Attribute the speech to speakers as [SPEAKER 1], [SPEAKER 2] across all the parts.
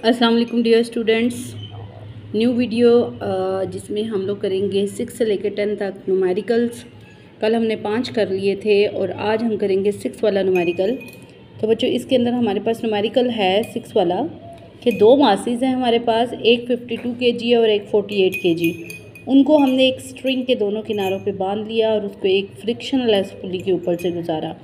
[SPEAKER 1] अस्सलाम वालेकुम dear students. New video जिसमें हम लोग करेंगे 6 से लेकर 10 तक न्यूमेरिकल्स। कल हमने 5 कर लिए थे और आज हम करेंगे 6 वाला न्यूमेरिकल। तो बच्चों इसके अंदर हमारे पास न्यूमेरिकल है 6 वाला कि 2 मासेस हैं हमारे पास, एक 52 kg और एक 48 kg। उनको हमने एक स्ट्रिंग के दोनों किनारों पे बांध लिया और उसको एक फ्रिक्शनलेस पुली के ऊपर से गुजारा।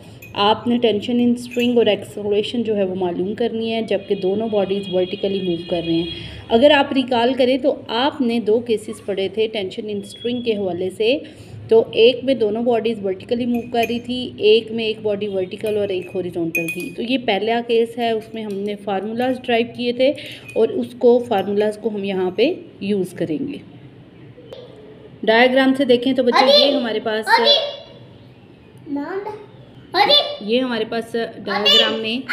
[SPEAKER 1] आपने टेंशन इन स्ट्रिंग और एक्सेलरेशन जो है वो मालूम करनी है, जबकि दोनों बॉडीज़ वर्टिकली मूव कर रहे हैं। अगर आप रिकॉल करें तो आपने 2 केसेस पढ़े थे टेंशन इन स्ट्रिंग के हवाले से। तो एक में दोनों बॉडीज़ वर्टिकली मूव कर रही थी, एक में एक बॉडी वर्टिकल और एक हॉरिजॉन्टल थी। तो ये पहला केस है, उसमें हमने फार्मूलाज ड्राइव किए थे और उसको फार्मूलाज को हम यहाँ पे यूज़ करेंगे। डायग्राम से देखें तो बच्चों ये हमारे पास डायग्राम में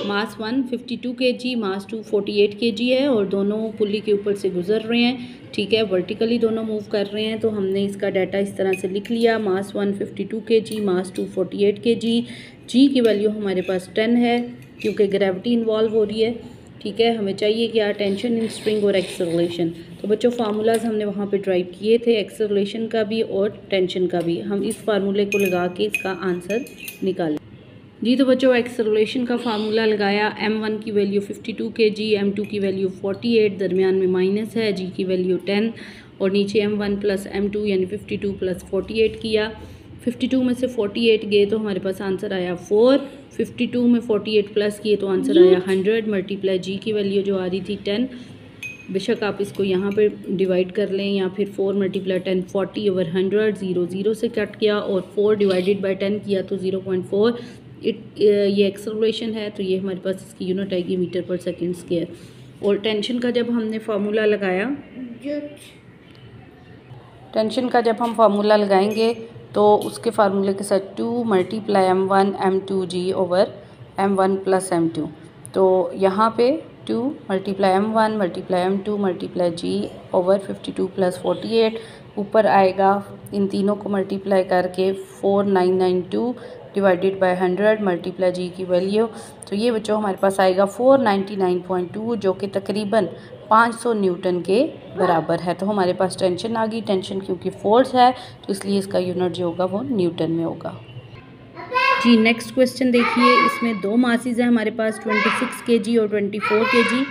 [SPEAKER 1] मास 1 52 kg, मास 2 48 kg है और दोनों पुली के ऊपर से गुजर रहे हैं। ठीक है, वर्टिकली दोनों मूव कर रहे हैं। तो हमने इसका डाटा इस तरह से लिख लिया, मास 1 52 kg, मास 2 48 kg। जी की वैल्यू हमारे पास 10 है क्योंकि ग्रेविटी इन्वॉल्व हो रही है। ठीक है, हमें चाहिए क्या, टेंशन इन स्ट्रिंग और एक्सेलरेशन। तो बच्चों फार्मूलाज हमने वहाँ पे ड्राइव किए थे, एक्सेलरेशन का भी और टेंशन का भी। हम इस फार्मूले को लगा के इसका आंसर निकालें जी। तो बच्चों एक्सेलरेशन का फार्मूला लगाया, m1 की वैल्यू 52 kg, m2 की वैल्यू 48, दरमियान में माइनस है, g की वैल्यू 10 और नीचे m1 प्लस m2 यानी 52 प्लस 48 किया। 52 में से 48 गए तो हमारे पास आंसर आया 4। 52 में 48 प्लस किए तो आंसर आया 100 मल्टीप्लाई जी की वैल्यू जो आ रही थी 10। बेशक आप इसको यहाँ पे डिवाइड कर लें या फिर 4 मल्टीप्लाई 10 40 ओवर 100, 0 0 से कट किया और 4 डिवाइडेड बाई 10 किया तो 0.4। ये एक्सेलरेशन है तो ये हमारे पास इसकी यूनिट आएगी मीटर पर सेकंड स्क्वायर। और टेंशन का जब हमने फार्मूला लगाया, टेंशन का जब हम फार्मूला लगाएंगे तो उसके फार्मूले के साथ 2 multiply m1 m2 g over m1 plus m2। तो यहाँ पे 2 multiply m1 multiply m2 multiply g over 52 plus 48। ऊपर आएगा इन तीनों को मल्टीप्लाई करके 4992 डिवाइडेड बाय 100 मल्टीप्लाई जी की वैल्यू। तो ये बच्चों हमारे पास आएगा 499.2 जो कि तकरीबन 500 न्यूटन के बराबर है। तो हमारे पास टेंशन आ गई। टेंशन क्योंकि फोर्स है तो इसलिए इसका यूनिट जो होगा वो न्यूटन में होगा जी। नेक्स्ट क्वेश्चन देखिए, इसमें 2 मासेस हैं हमारे पास 26 kg और 24 kg।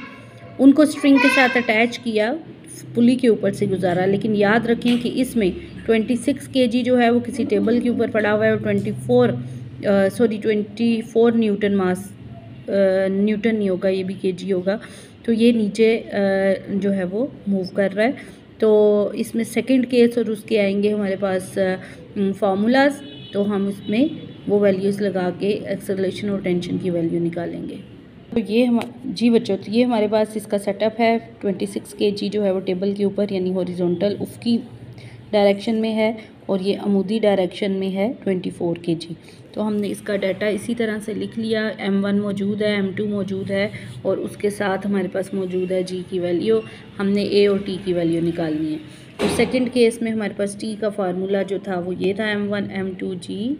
[SPEAKER 1] उनको स्ट्रिंग के साथ अटैच किया, पुली के ऊपर से गुजारा। लेकिन याद रखें कि इसमें 26 kg जो है वो किसी टेबल के ऊपर पड़ा हुआ है और 24 न्यूटन मास, न्यूटन नहीं होगा, ये भी kg होगा। तो ये नीचे जो है वो मूव कर रहा है। तो इसमें सेकंड केस और उसके आएंगे हमारे पास फार्मूलाज। तो हम इसमें वो वैल्यूज़ लगा के एक्सेलरेशन और टेंशन की वैल्यू निकालेंगे। तो ये जी बच्चों, तो ये हमारे पास इसका सेटअप है। 26 kg जो है वो टेबल के ऊपर यानी हॉरिजॉन्टल उसकी डायरेक्शन में है और ये अमूदी डायरेक्शन में है 24 kg। तो हमने इसका डाटा इसी तरह से लिख लिया, m1 मौजूद है, m2 मौजूद है और उसके साथ हमारे पास मौजूद है g की वैल्यू। हमने a और t की वैल्यू निकालनी है। तो सेकंड केस में हमारे पास t का फार्मूला जो था वो ये था, m1 m2 g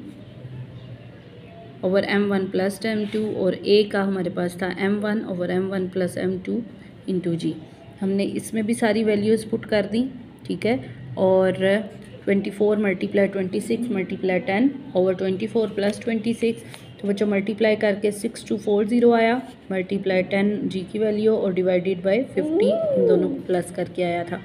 [SPEAKER 1] over m1 plus m2 और a का हमारे पास था m1 over m1 plus m2 into जी। हमने इसमें भी सारी वैल्यूज़ पुट कर दी। ठीक है, और 24 मल्टीप्लाई 26 मल्टीप्लाई 10 ओवर 24 प्लस 26। तो बच्चों मल्टीप्लाई करके 6240 आया, मल्टीप्लाई 10 जी की वैल्यू और डिवाइडेड बाय 50 इन दोनों को प्लस करके आया था।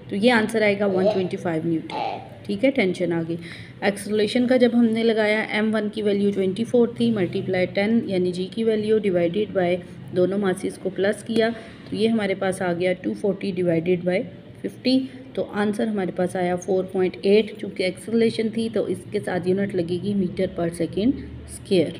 [SPEAKER 1] तो ये आंसर आएगा 125 न्यूटन। ठीक है, टेंशन आ गई। एक्सेलरेशन का जब हमने लगाया, m1 की वैल्यू 24 थी, मल्टीप्लाई 10 यानी जी की वैल्यू डिवाइडेड बाय दोनों मासेस को प्लस किया तो ये हमारे पास आ गया 240 डिवाइडेड बाय 50। तो आंसर हमारे पास आया 4.8। चूँकि एक्सेलरेशन थी तो इसके साथ यूनिट लगेगी मीटर पर सेकेंड स्क्वायर।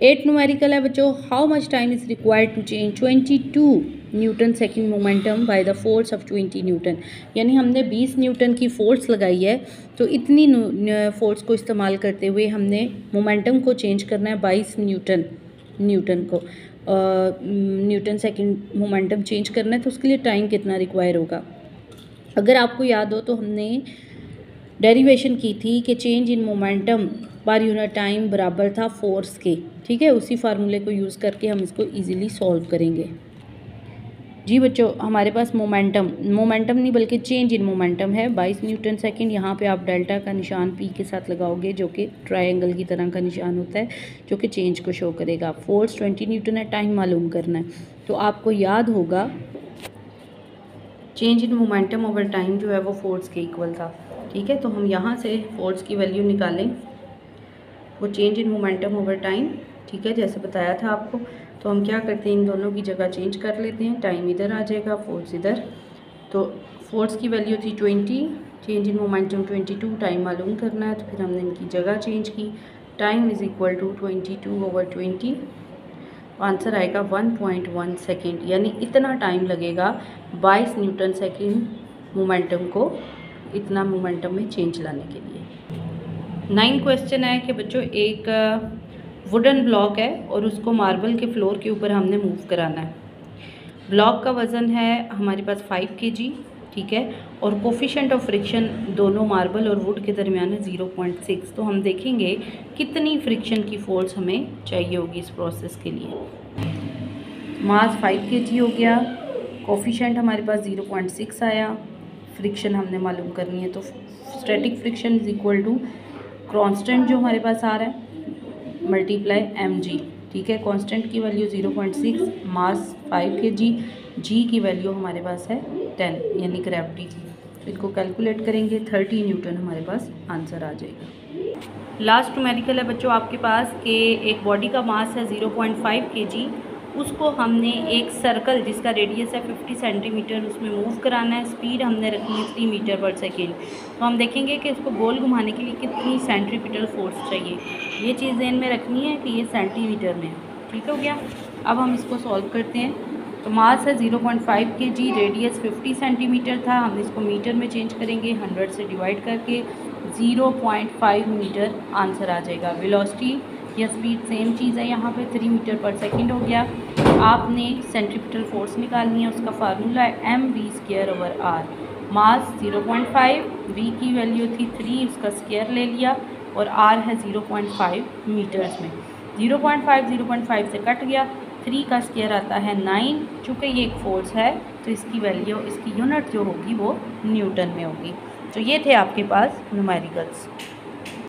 [SPEAKER 1] 8 न्यूमेरिकल है बच्चों, how much time is required to change 22 newton second momentum by the force of 20 newton. यानी हमने 20 न्यूटन की फोर्स लगाई है, तो इतनी फोर्स को इस्तेमाल करते हुए हमने मोमेंटम को चेंज करना है 22 न्यूटन को न्यूटन सेकेंड मोमेंटम चेंज करना है। तो उसके लिए टाइम कितना रिक्वायर होगा। अगर आपको याद हो तो हमने डेरिवेशन की थी कि change in momentum per unit time बराबर था फोर्स के। ठीक है, उसी फार्मूले को यूज़ करके हम इसको इजीली सॉल्व करेंगे। जी बच्चों, हमारे पास मोमेंटम नहीं बल्कि चेंज इन मोमेंटम है 22 न्यूटन सेकंड। यहाँ पे आप डेल्टा का निशान पी के साथ लगाओगे जो कि ट्रायंगल की तरह का निशान होता है जो कि चेंज को शो करेगा। फोर्स 20 न्यूटन है, टाइम मालूम करना है। तो आपको याद होगा change in momentum over time जो है वो फोर्स के इक्वल था। ठीक है, तो हम यहाँ से फोर्स की वैल्यू निकालें, वो change in momentum over time. ठीक है, जैसे बताया था आपको। तो हम क्या करते हैं, इन दोनों की जगह चेंज कर लेते हैं। टाइम इधर आ जाएगा, फोर्स इधर। तो फोर्स की वैल्यू थी 20, चेंज इन मोमेंटम 22, टाइम मालूम करना है। तो फिर हमने इनकी जगह चेंज की। Time is equal to 22/20। Answer आएगा 1.1 सेकेंड, यानी इतना टाइम लगेगा 22 न्यूटन सेकेंड मोमेंटम को इतना मोमेंटम में चेंज लाने के लिए। 9 क्वेश्चन है कि बच्चों एक वुडन ब्लॉक है और उसको मार्बल के फ्लोर के ऊपर हमने मूव कराना है। ब्लॉक का वज़न है हमारे पास 5 kg। ठीक है, और कोफिशिएंट ऑफ फ्रिक्शन दोनों मार्बल और वुड के दरमियान है 0.6। तो हम देखेंगे कितनी फ्रिक्शन की फोर्स हमें चाहिए होगी इस प्रोसेस के लिए। मास 5 kg हो गया, कोफिशिएंट हमारे पास 0.6 आया, फ्रिक्शन हमने मालूम करनी है। तो static friction is equal to constant जो हमारे पास आ रहा है मल्टीप्लाई mg। ठीक है, कांस्टेंट की वैल्यू 0.6, मास 5 kg, जी की वैल्यू हमारे पास है 10 यानी ग्रेविटी की। तो इसको कैलकुलेट करेंगे 30 न्यूटन हमारे पास आंसर आ जाएगा। लास्ट न्यूमेरिकल है बच्चों आपके पास कि एक बॉडी का मास है 0.5 kg, उसको हमने एक सर्कल जिसका रेडियस है 50 सेंटीमीटर उसमें मूव कराना है। स्पीड हमने रखनी है 3 मीटर पर सेकेंड। तो हम देखेंगे कि इसको गोल घुमाने के लिए कितनी सेंट्रीपिटल फोर्स चाहिए। ये चीज़ ध्यान में रखनी है कि ये सेंटीमीटर में है। ठीक हो गया, अब हम इसको सॉल्व करते हैं। तो मास है 0.5 kg, रेडियस 50 सेंटीमीटर था, हम इसको मीटर में चेंज करेंगे 100 से डिवाइड करके 0.5 मीटर आंसर आ जाएगा। वेलोसिटी या स्पीड सेम चीज़ है, यहाँ पे 3 मीटर पर सेकंड हो गया। आपने सेंट्रीपिटल फोर्स निकालनी है, उसका फार्मूला है mv²/r। मास 0.5, v की वैल्यू थी 3, उसका स्क्वायर ले लिया और r है 0.5 मीटर्स में। 0.5 से कट गया, 3 का स्क्वायर आता है 9। चूँकि ये एक फोर्स है तो इसकी वैल्यू, इसकी यूनिट जो होगी वो न्यूटन में होगी। तो ये थे आपके पास न्यूमेरिकल्स।